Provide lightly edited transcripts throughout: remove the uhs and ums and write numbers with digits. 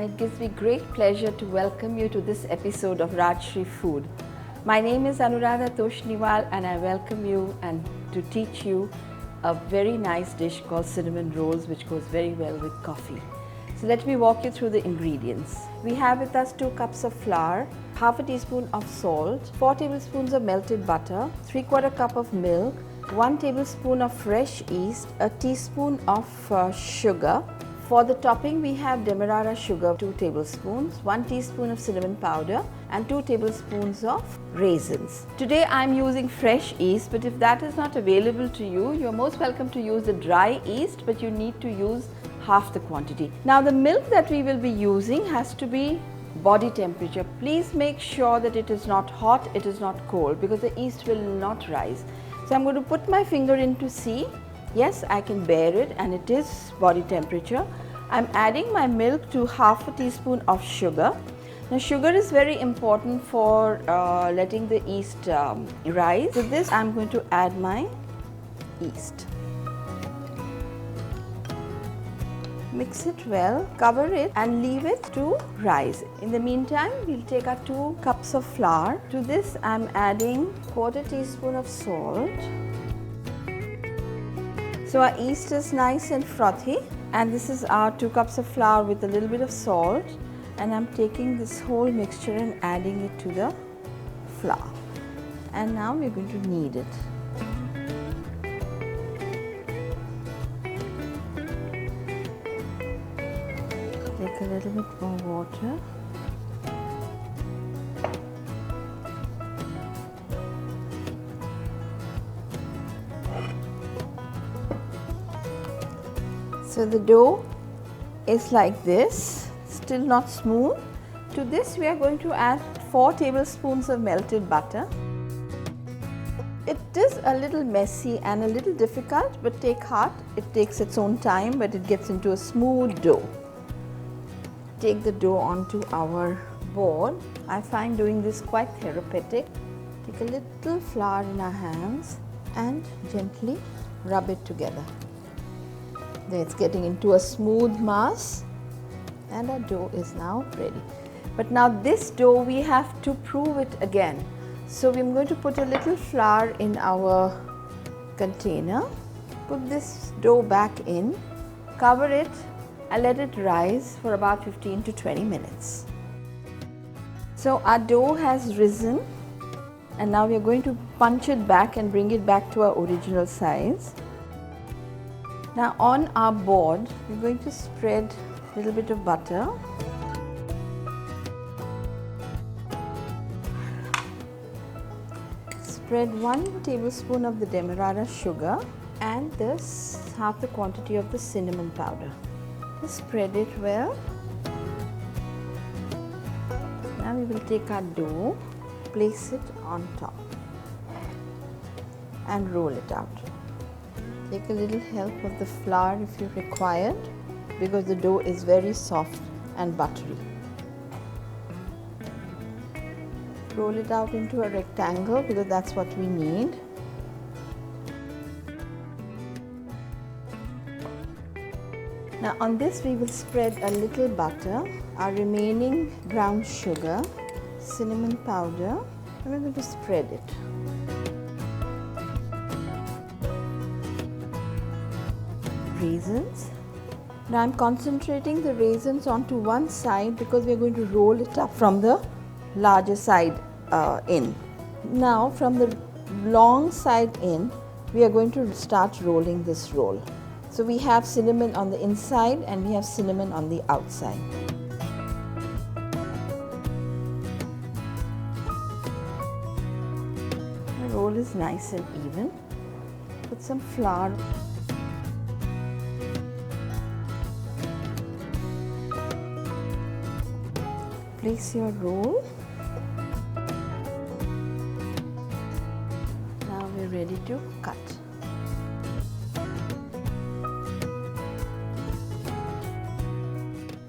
it gives me great pleasure to welcome you to this episode of Rajshri Food. My name is Anuradha Toshniwal and I welcome you and to teach you a very nice dish called cinnamon rolls which goes very well with coffee. So let me walk you through the ingredients. We have with us 2 cups of flour, half a teaspoon of salt, 4 tablespoons of melted butter, 3/4 cup of milk, 1 tablespoon of fresh yeast, a teaspoon of sugar. For the topping we have demerara sugar 2 tablespoons, 1 teaspoon of cinnamon powder and 2 tablespoons of raisins. Today I am using fresh yeast, but if that is not available to you, you are most welcome to use the dry yeast, but you need to use half the quantity. Now the milk that we will be using has to be body temperature. Please make sure that it is not hot, it is not cold, because the yeast will not rise. So I am going to put my finger in to see. Yes, I can bear it and it is body temperature. I am adding my milk to half a teaspoon of sugar. Now sugar is very important for letting the yeast rise. To this I am going to add my yeast. Mix it well, cover it and leave it to rise. In the meantime, we will take our 2 cups of flour. To this I am adding 1/4 teaspoon of salt. So our yeast is nice and frothy, and this is our 2 cups of flour with a little bit of salt, and I am taking this whole mixture and adding it to the flour. And now we are going to knead it. Take a little bit more water. So the dough is like this, still not smooth. To this we are going to add 4 tablespoons of melted butter. It is a little messy and a little difficult, but take heart, it takes its own time, but it gets into a smooth dough. Take the dough onto our board. I find doing this quite therapeutic. Take a little flour in our hands and gently rub it together. There, it's getting into a smooth mass and our dough is now ready. But now this dough we have to prove it again. So I'm going to put a little flour in our container. Put this dough back in, cover it and let it rise for about 15 to 20 minutes. So our dough has risen and now we are going to punch it back and bring it back to our original size. Now on our board we are going to spread a little bit of butter. Spread 1 tablespoon of the demerara sugar and this half the quantity of the cinnamon powder. Just spread it well. Now we will take our dough, place it on top and roll it out. Take a little help of the flour if you required, because the dough is very soft and buttery. Roll it out into a rectangle because that's what we need. Now on this we will spread a little butter, our remaining brown sugar, cinnamon powder, and we're going to spread it. Raisins. Now I'm concentrating the raisins onto one side because we are going to roll it up from the larger side in. Now from the long side in, we are going to start rolling this roll. So we have cinnamon on the inside and we have cinnamon on the outside. The roll is nice and even. Put some flour. Place your roll. Now we're ready to cut.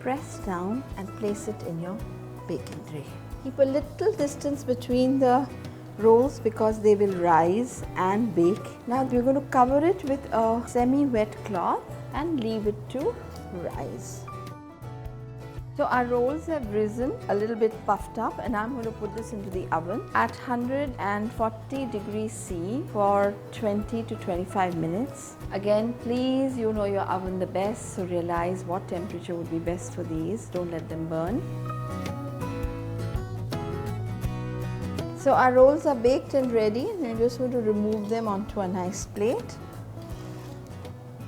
Press down and place it in your baking tray. Keep a little distance between the rolls because they will rise and bake. Now we're going to cover it with a semi-wet cloth and leave it to rise. So our rolls have risen a little bit puffed up, and I'm going to put this into the oven at 140 degrees C for 20 to 25 minutes. Again, please, you know your oven the best, so realize what temperature would be best for these. Don't let them burn. So our rolls are baked and ready, and I'm just going to remove them onto a nice plate.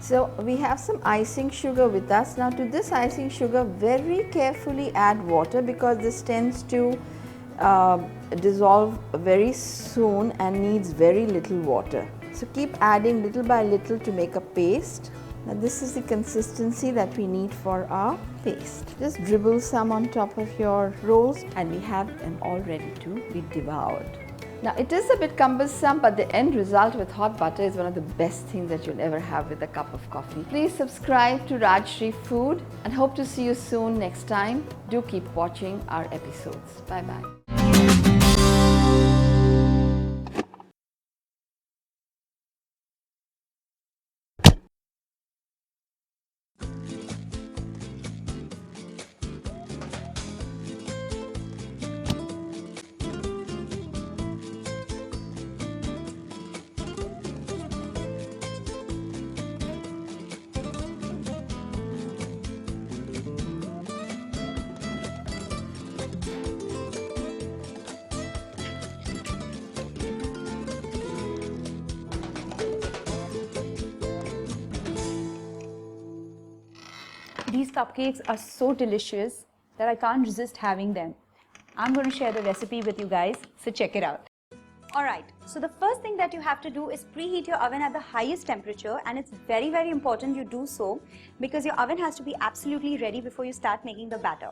So we have some icing sugar with us. Now to this icing sugar, very carefully add water, because this tends to dissolve very soon and needs very little water. So keep adding little by little to make a paste. Now this is the consistency that we need for our paste. Just dribble some on top of your rolls and we have them all ready to be devoured. Now it is a bit cumbersome, but the end result with hot butter is one of the best things that you'll ever have with a cup of coffee. Please subscribe to Rajshri Food and hope to see you soon next time. Do keep watching our episodes. Bye bye. These cupcakes are so delicious that I can't resist having them. I'm going to share the recipe with you guys, so check it out. Alright, so the first thing that you have to do is preheat your oven at the highest temperature, and it's very important you do so because your oven has to be absolutely ready before you start making the batter.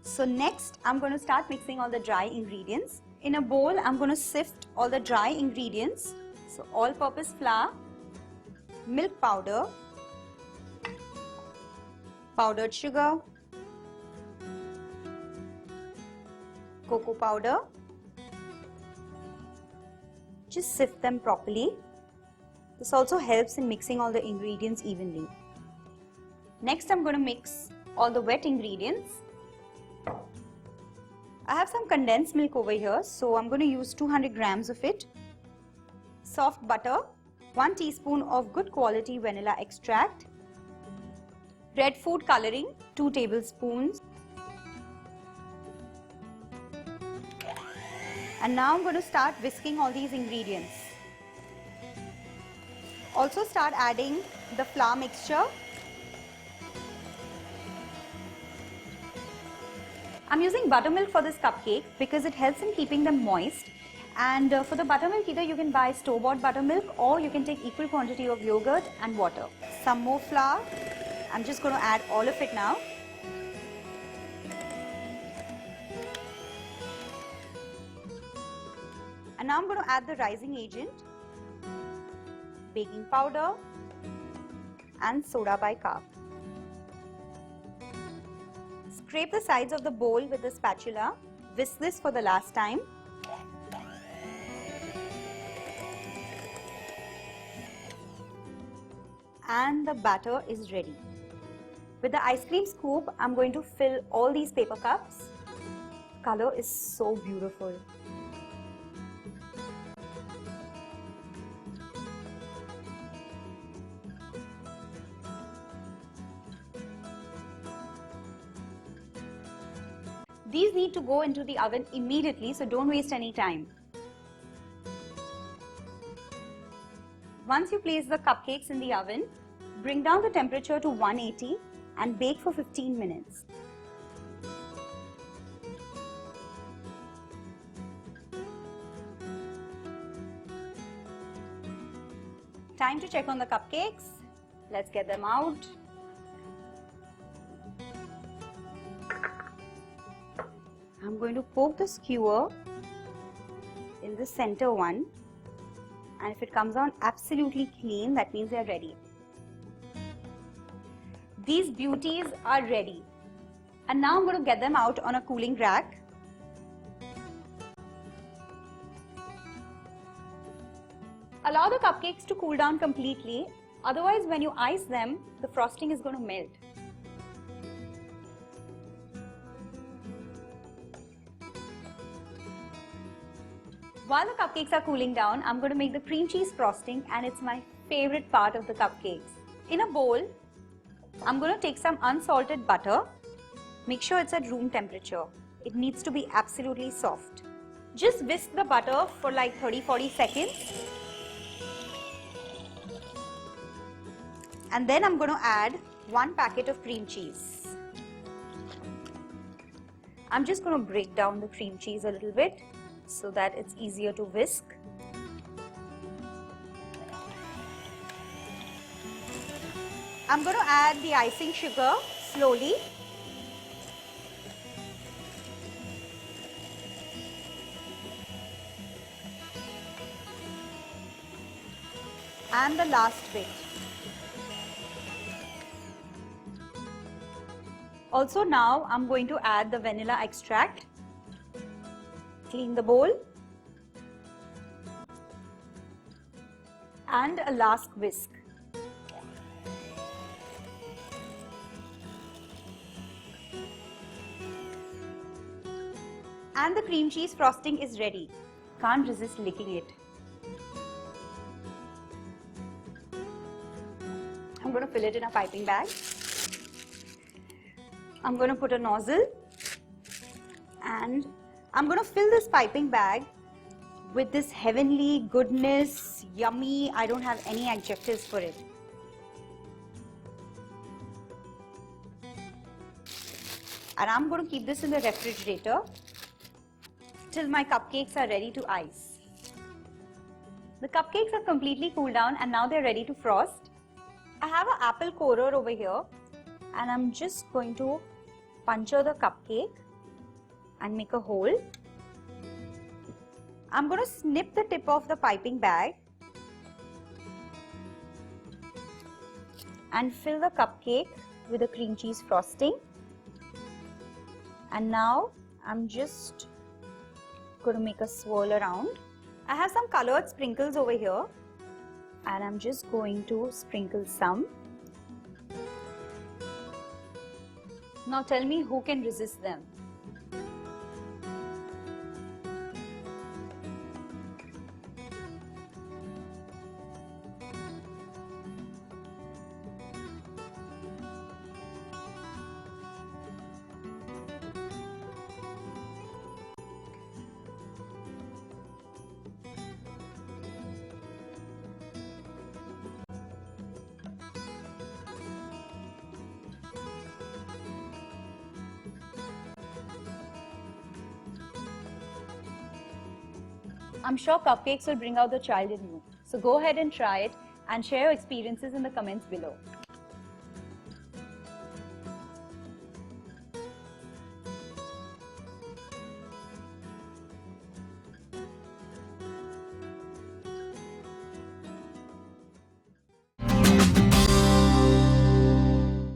So next, I'm going to start mixing all the dry ingredients. In a bowl, I'm going to sift all the dry ingredients. So all-purpose flour, milk powder, powdered sugar, cocoa powder. Just sift them properly. This also helps in mixing all the ingredients evenly. Next, I'm going to mix all the wet ingredients. I have some condensed milk over here, so I'm going to use 200 grams of it. Soft butter, 1 teaspoon of good quality vanilla extract, red food coloring, 2 tablespoons. And now I'm going to start whisking all these ingredients. Also start adding the flour mixture. I'm using buttermilk for this cupcake because it helps in keeping them moist. And for the buttermilk, either you can buy store-bought buttermilk or you can take equal quantity of yogurt and water. Some more flour. I'm just going to add all of it now. And now I'm going to add the rising agent, baking powder and soda bicarb. Scrape the sides of the bowl with the spatula. Whisk this for the last time. And the batter is ready. With the ice cream scoop, I'm going to fill all these paper cups. Color is so beautiful. These need to go into the oven immediately, so don't waste any time. Once you place the cupcakes in the oven, bring down the temperature to 180 and bake for 15 minutes. Time to check on the cupcakes. Let's get them out. I'm going to poke the skewer in the center one, and if it comes out absolutely clean, that means they're ready. These beauties are ready. And now I'm going to get them out on a cooling rack. Allow the cupcakes to cool down completely, otherwise when you ice them, the frosting is going to melt. While the cupcakes are cooling down, I'm going to make the cream cheese frosting, and it's my favorite part of the cupcakes. In a bowl, I'm going to take some unsalted butter. Make sure it's at room temperature. It needs to be absolutely soft. Just whisk the butter for like 30-40 seconds. And then I'm going to add 1 packet of cream cheese. I'm just going to break down the cream cheese a little bit so that it's easier to whisk. I'm going to add the icing sugar slowly. And the last bit. Also now I'm going to add the vanilla extract. Clean the bowl. And a last whisk. And the cream cheese frosting is ready. Can't resist licking it. I'm going to fill it in a piping bag. I'm going to put a nozzle and I'm going to fill this piping bag with this heavenly goodness, yummy. I don't have any adjectives for it. And I'm going to keep this in the refrigerator till my cupcakes are ready to ice. The cupcakes have completely cooled down and now they're ready to frost. I have an apple corer over here and I'm just going to puncture the cupcake and make a hole. I'm going to snip the tip of the piping bag and fill the cupcake with the cream cheese frosting. And now I'm just going to make a swirl around. I have some colored sprinkles over here and I'm just going to sprinkle some. Now tell me who can resist them. I'm sure cupcakes will bring out the child in you. So go ahead and try it and share your experiences in the comments below.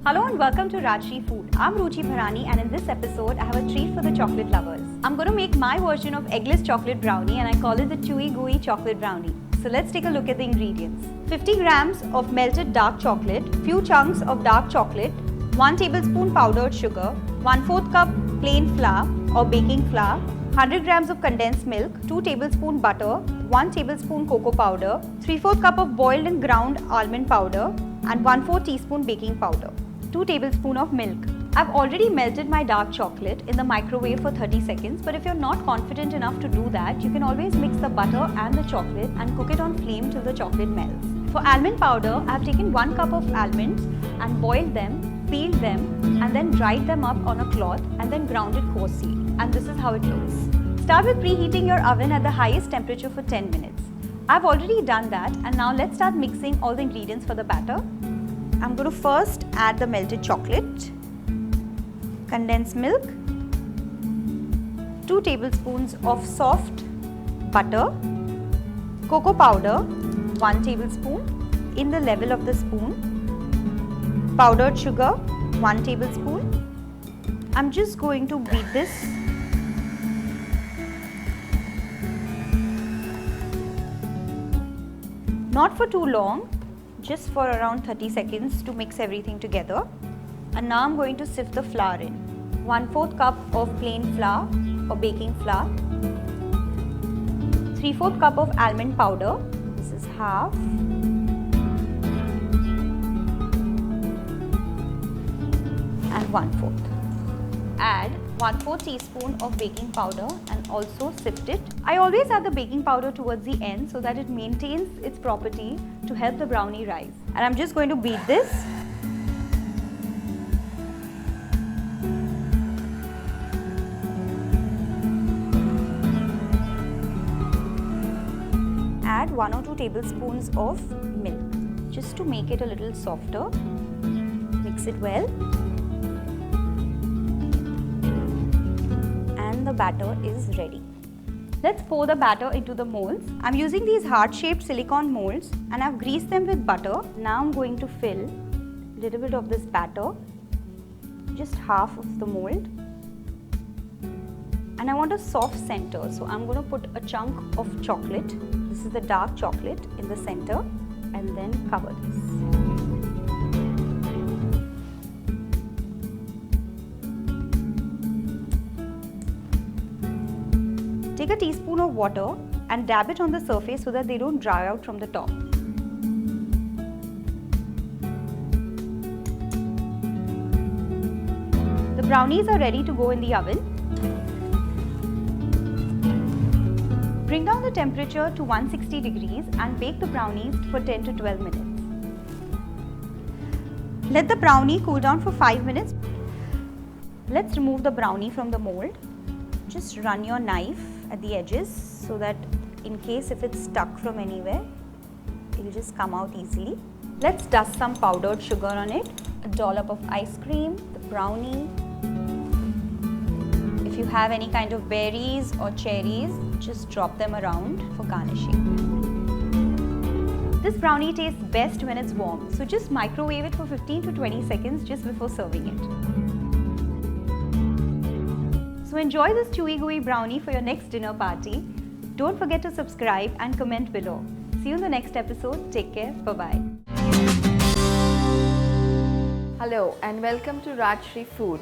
Hello and welcome to Rajshri Food. I'm Ruchi Bharani and in this episode I have a treat for the chocolate lovers. I'm going to make my version of eggless chocolate brownie and I call it the chewy gooey chocolate brownie. So let's take a look at the ingredients. 50 grams of melted dark chocolate, few chunks of dark chocolate, 1 tablespoon powdered sugar, 1/4 cup plain flour or baking flour, 100 grams of condensed milk, 2 tablespoon butter, 1 tablespoon cocoa powder, 3/4 cup of boiled and ground almond powder and 1/4 teaspoon baking powder. 2 tablespoons of milk. I've already melted my dark chocolate in the microwave for 30 seconds, but if you're not confident enough to do that, you can always mix the butter and the chocolate and cook it on flame till the chocolate melts. For almond powder, I've taken 1 cup of almonds and boiled them, peeled them and then dried them up on a cloth and then ground it coarsely. And this is how it looks. Start with preheating your oven at the highest temperature for 10 minutes. I've already done that and now let's start mixing all the ingredients for the batter. I'm going to first add the melted chocolate, condensed milk, 2 tablespoons of soft butter, cocoa powder, 1 tablespoon in the level of the spoon, powdered sugar, 1 tablespoon. I'm just going to beat this. Not for too long, just for around 30 seconds to mix everything together. And now I'm going to sift the flour in. 1/4 cup of plain flour or baking flour, 3/4 cup of almond powder. This is half. And 1/4. Add 1/4 teaspoon of baking powder and also sift it. I always add the baking powder towards the end so that it maintains its property to help the brownie rise. And I'm just going to beat this. Add 1 or 2 tablespoons of milk just to make it a little softer. Mix it well. The batter is ready. Let's pour the batter into the molds. I'm using these heart-shaped silicone molds and I've greased them with butter. Now I'm going to fill a little bit of this batter, just half of the mold. And I want a soft center, so I'm going to put a chunk of chocolate. This is the dark chocolate in the center, and then cover this. Take a teaspoon of water and dab it on the surface so that they don't dry out from the top. The brownies are ready to go in the oven. Bring down the temperature to 160 degrees and bake the brownies for 10 to 12 minutes. Let the brownie cool down for 5 minutes. Let's remove the brownie from the mold. Just run your knife at the edges so that in case if it's stuck from anywhere, it will just come out easily. Let's dust some powdered sugar on it, a dollop of ice cream, the brownie. If you have any kind of berries or cherries, just drop them around for garnishing. This brownie tastes best when it's warm, so just microwave it for 15 to 20 seconds just before serving it. So enjoy this chewy gooey brownie for your next dinner party. Don't forget to subscribe and comment below. See you in the next episode. Take care. Bye-bye. Hello and welcome to Rajshri Food.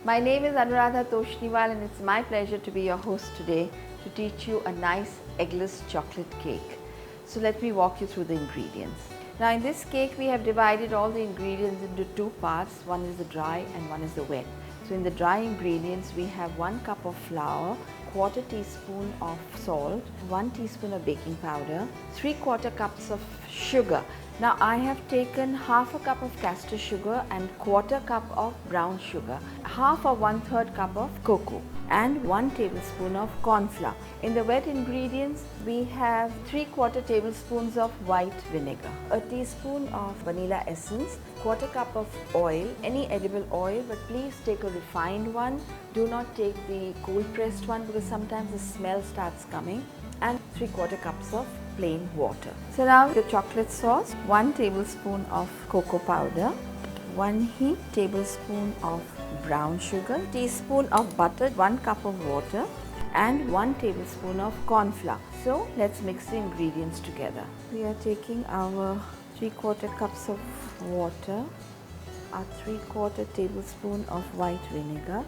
My name is Anuradha Toshniwal and it's my pleasure to be your host today to teach you a nice eggless chocolate cake. So let me walk you through the ingredients. Now in this cake we have divided all the ingredients into two parts. One is the dry and one is the wet. So in the dry ingredients we have 1 cup of flour, 1/4 teaspoon of salt, 1 teaspoon of baking powder, 3/4 cups of sugar. Now I have taken half a cup of castor sugar and 1/4 cup of brown sugar, half or 1/3 cup of cocoa and 1 tablespoon of corn flour. In the wet ingredients we have 3/4 tablespoons of white vinegar, a teaspoon of vanilla essence, 1/4 cup of oil, any edible oil, but please take a refined one. Do not take the cold pressed one because sometimes the smell starts coming, and 3/4 cups of plain water. So now the chocolate sauce, 1 tablespoon of cocoa powder, 1 heaped tablespoon of brown sugar, teaspoon of butter, 1 cup of water and 1 tablespoon of corn flour. So let's mix the ingredients together. We are taking our 3/4 cups of water, our 3/4 tablespoon of white vinegar,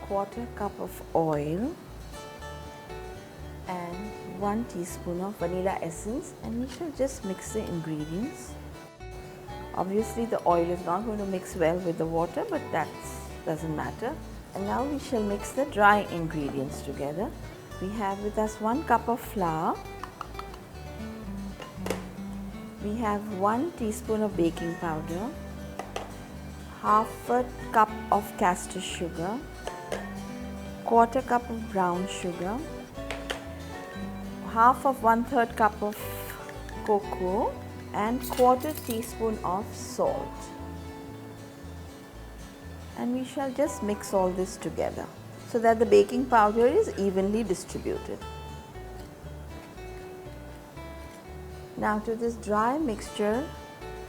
1/4 cup of oil and 1 teaspoon of vanilla essence, and we shall just mix the ingredients. Obviously the oil is not going to mix well with the water, but that doesn't matter. And now we shall mix the dry ingredients together. We have with us 1 cup of flour, we have 1 teaspoon of baking powder, half a cup of castor sugar, 1/4 cup of brown sugar, half of 1/3 cup of cocoa and 1/4 teaspoon of salt. And we shall just mix all this together so that the baking powder is evenly distributed. Now to this dry mixture,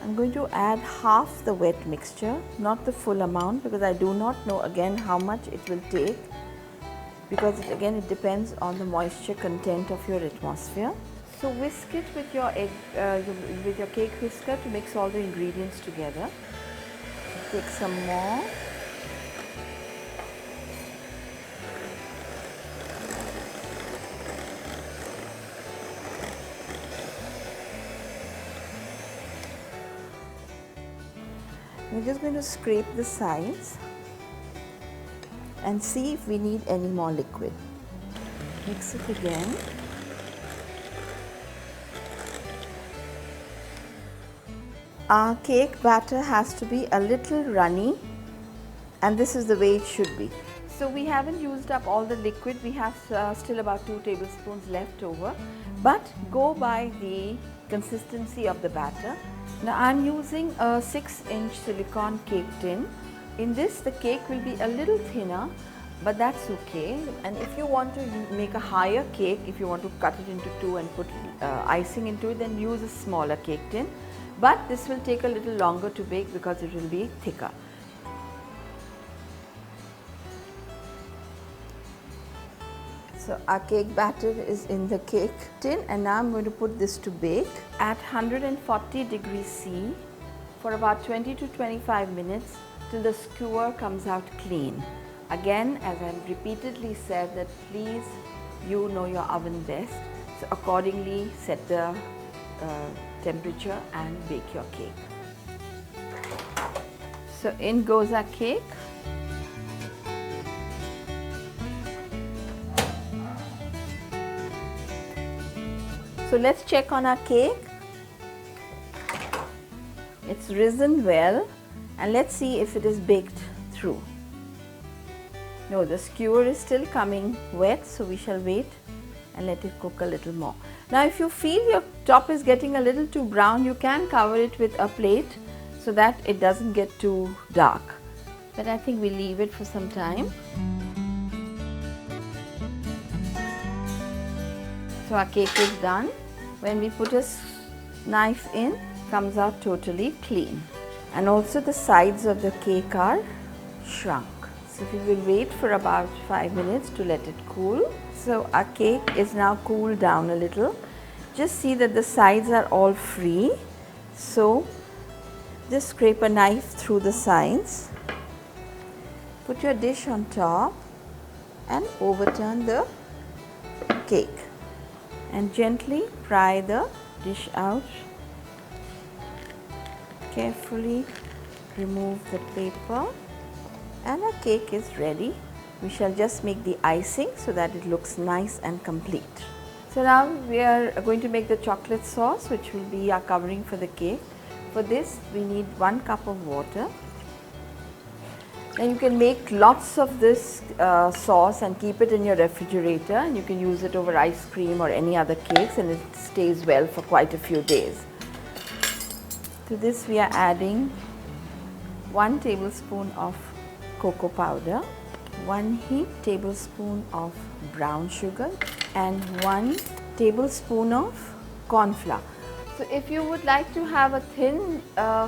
I'm going to add half the wet mixture, not the full amount, because I do not know again how much it will take, because it depends on the moisture content of your atmosphere. So whisk it with your with your cake whisker to mix all the ingredients together. Take some more. We're just going to scrape the sides and see if we need any more liquid. Mix it again. Our cake batter has to be a little runny, and this is the way it should be. So we haven't used up all the liquid, we have still about 2 tablespoons left over, but go by the consistency of the batter. Now I'm using a 6-inch silicone cake tin. In this the cake will be a little thinner, but that's okay. And if you want to make a higher cake, if you want to cut it into 2 and put icing into it, then use a smaller cake tin. But this will take a little longer to bake because it will be thicker. So our cake batter is in the cake tin, and now I'm going to put this to bake at 140 degrees C for about 20 to 25 minutes till the skewer comes out clean. Again, as I've repeatedly said, that please, you know your oven best, so accordingly set the temperature and bake your cake. So in goes our cake. So let's check on our cake. It's risen well, and let's see if it is baked through. No, the skewer is still coming wet, so we shall wait and let it cook a little more. Now if you feel your top is getting a little too brown, you can cover it with a plate so that it doesn't get too dark. But I think we leave it for some time. So our cake is done. When we put a knife in, it comes out totally clean. And also the sides of the cake are shrunk. So we will wait for about 5 minutes to let it cool. So our cake is now cooled down a little. Just see that the sides are all free. So just scrape a knife through the sides. Put your dish on top and overturn the cake. And gently pry the dish out. Carefully remove the paper, and our cake is ready. We shall just make the icing so that it looks nice and complete. So now we are going to make the chocolate sauce, which will be our covering for the cake. For this we need 1 cup of water. Now you can make lots of this sauce and keep it in your refrigerator, and you can use it over ice cream or any other cakes, and it stays well for quite a few days. To this we are adding 1 tablespoon of cocoa powder, 1 heaped tablespoon of brown sugar, and 1 tablespoon of corn flour. So if you would like to have a thin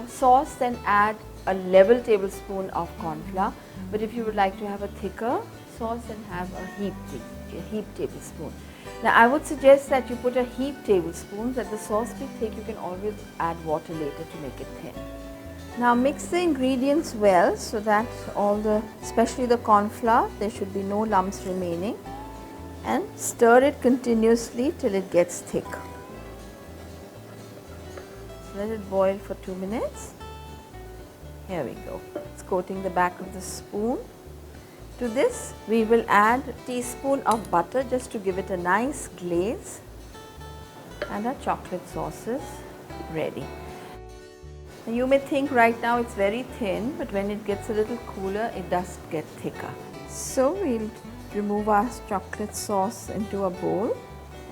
sauce, then add a level tablespoon of corn flour, but if you would like to have a thicker sauce, then have a heaped tablespoon. Now I would suggest that you put a heaped tablespoon, that the sauce be thick. You can always add water later to make it thin. Now mix the ingredients well so that especially the corn flour, there should be no lumps remaining, and stir it continuously till it gets thick. So let it boil for 2 minutes. Here we go. It's coating the back of the spoon. To this we will add a teaspoon of butter just to give it a nice glaze, and our chocolate sauce is ready. Now you may think right now it's very thin, but when it gets a little cooler it does get thicker. So we'll remove our chocolate sauce into a bowl,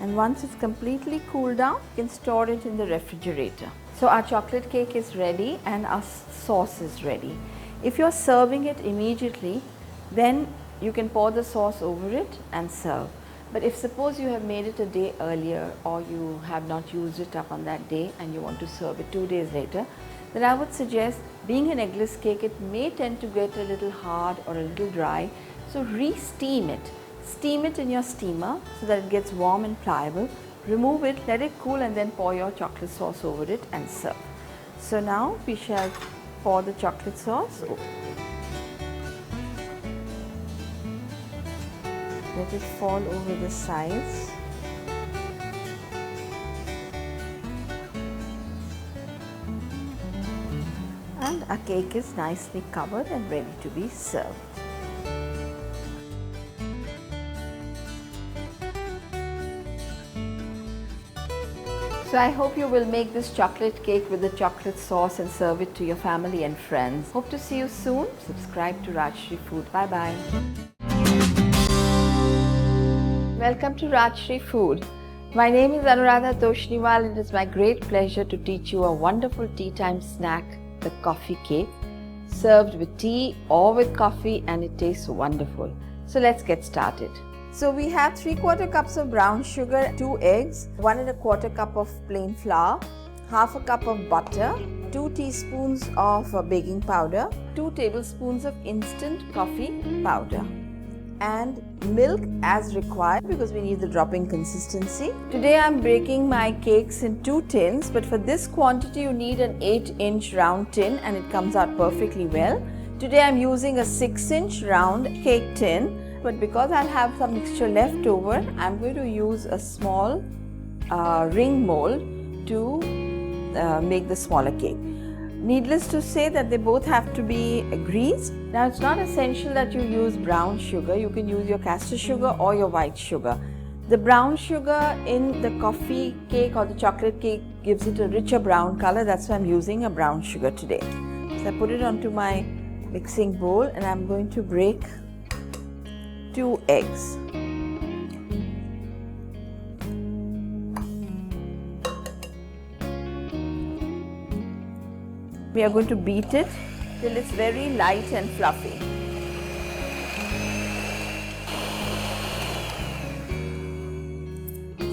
and once it's completely cooled down, you can store it in the refrigerator. So our chocolate cake is ready and our sauce is ready. If you're serving it immediately, then you can pour the sauce over it and serve. But if suppose you have made it a day earlier, or you have not used it up on that day and you want to serve it 2 days later, then I would suggest, being an eggless cake, it may tend to get a little hard or a little dry. So re-steam it. Steam it in your steamer so that it gets warm and pliable. Remove it, let it cool, and then pour your chocolate sauce over it and serve. So now we shall pour the chocolate sauce. Let it fall over the sides. And our cake is nicely covered and ready to be served. So I hope you will make this chocolate cake with the chocolate sauce and serve it to your family and friends. Hope to see you soon. Subscribe to Rajshri Food. Bye bye. Welcome to Rajshri Food. My name is Anuradha Toshniwal and it is my great pleasure to teach you a wonderful tea time snack, the coffee cake, served with tea or with coffee, and it tastes wonderful. So let's get started. So we have 3/4 cups of brown sugar, 2 eggs, 1 1/4 cup of plain flour, half a cup of butter, 2 teaspoons of baking powder, 2 tablespoons of instant coffee powder, and milk as required because we need the dropping consistency. Today I'm baking my cakes in 2 tins, but for this quantity you need an 8-inch round tin and it comes out perfectly well. Today I'm using a 6-inch round cake tin, but because I'll have some mixture left over, I'm going to use a small ring mold to make the smaller cake. Needless to say that they both have to be greased. Now it's not essential that you use brown sugar. You can use your castor sugar or your white sugar. The brown sugar in the coffee cake or the chocolate cake gives it a richer brown color. That's why I'm using a brown sugar today. So I put it onto my mixing bowl and I'm going to break 2 eggs. We are going to beat it till it's very light and fluffy.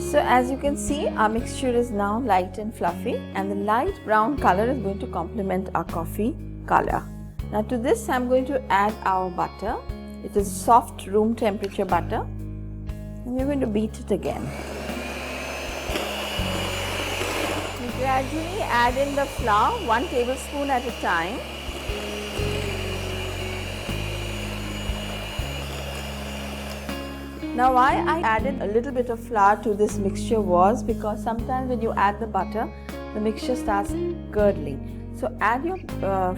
So as you can see, our mixture is now light and fluffy, and the light brown color is going to complement our coffee color. Now to this I'm going to add our butter. It is soft room temperature butter, and we're going to beat it again. We gradually add in the flour, 1 tablespoon at a time. Now why I added a little bit of flour to this mixture was because sometimes when you add the butter, the mixture starts curdling. So add your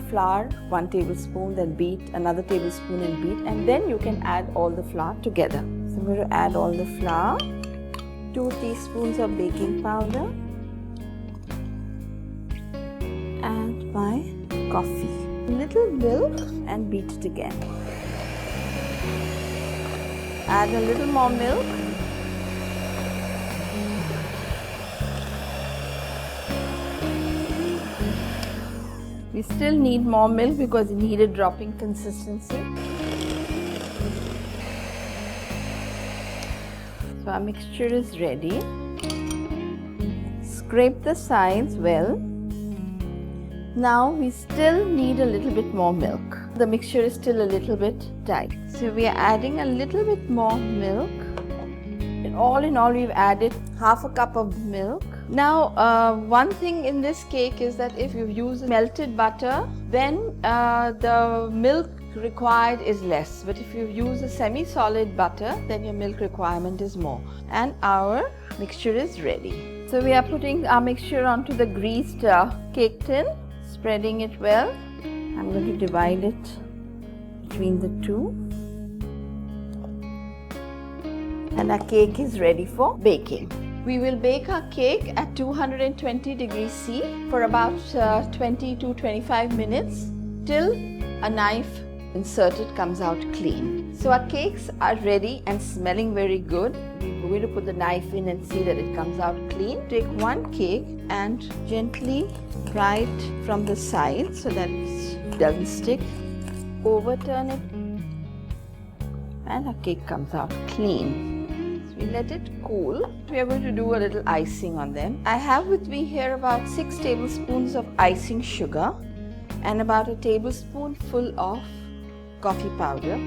flour, 1 tablespoon, then beat, another tablespoon and beat, and then you can add all the flour together. So I'm going to add all the flour, 2 teaspoons of baking powder, and my coffee, a little milk, and beat it again. Add a little more milk. We still need more milk because we need a dropping consistency. So our mixture is ready. Scrape the sides well. Now we still need a little bit more milk. The mixture is still a little bit tight. So we are adding a little bit more milk. In all, we've added half a cup of milk. Now, one thing in this cake is that if you use melted butter, then the milk required is less. But if you use a semi-solid butter, then your milk requirement is more. And our mixture is ready. So we are putting our mixture onto the greased cake tin, spreading it well. I'm going to divide it between the two. And our cake is ready for baking. We will bake our cake at 220 degrees C for about 20 to 25 minutes till a knife inserted comes out clean. So our cakes are ready and smelling very good. We're going to put the knife in and see that it comes out clean. Take one cake and gently pry it from the side so that it doesn't stick. Overturn it and our cake comes out clean. We let it cool. We are going to do a little icing on them. I have with me here about 6 tablespoons of icing sugar and about a tablespoonful of coffee powder.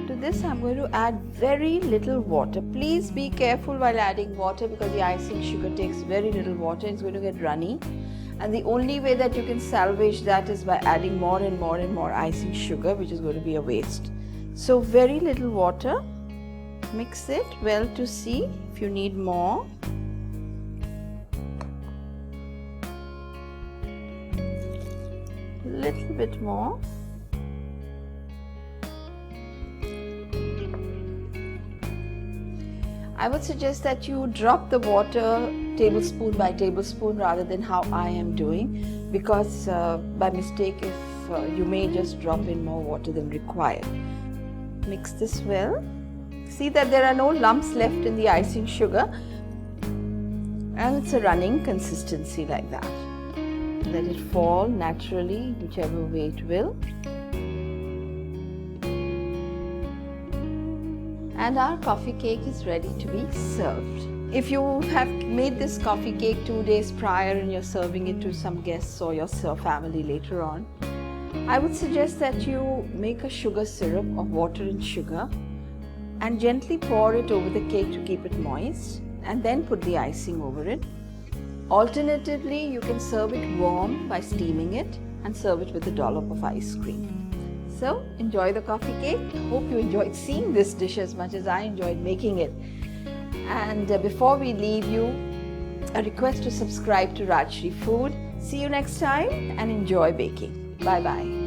To this I'm going to add very little water. Please be careful while adding water because the icing sugar takes very little water. It's going to get runny. And the only way that you can salvage that is by adding more and more and more icing sugar, which is going to be a waste. So very little water. Mix it well to see if you need more. A little bit more. I would suggest that you drop the water tablespoon by tablespoon rather than how I am doing, because by mistake you may just drop in more water than required. Mix this well. See that there are no lumps left in the icing sugar, and it's a running consistency like that. Let it fall naturally, whichever way it will. And our coffee cake is ready to be served. If you have made this coffee cake 2 days prior and you're serving it to some guests or your family later on, I would suggest that you make a sugar syrup of water and sugar and gently pour it over the cake to keep it moist, and then put the icing over it. Alternatively, you can serve it warm by steaming it and serve it with a dollop of ice cream. So, enjoy the coffee cake. Hope you enjoyed seeing this dish as much as I enjoyed making it. And before we leave you, a request to subscribe to Rajshri Food. See you next time and enjoy baking. Bye-bye.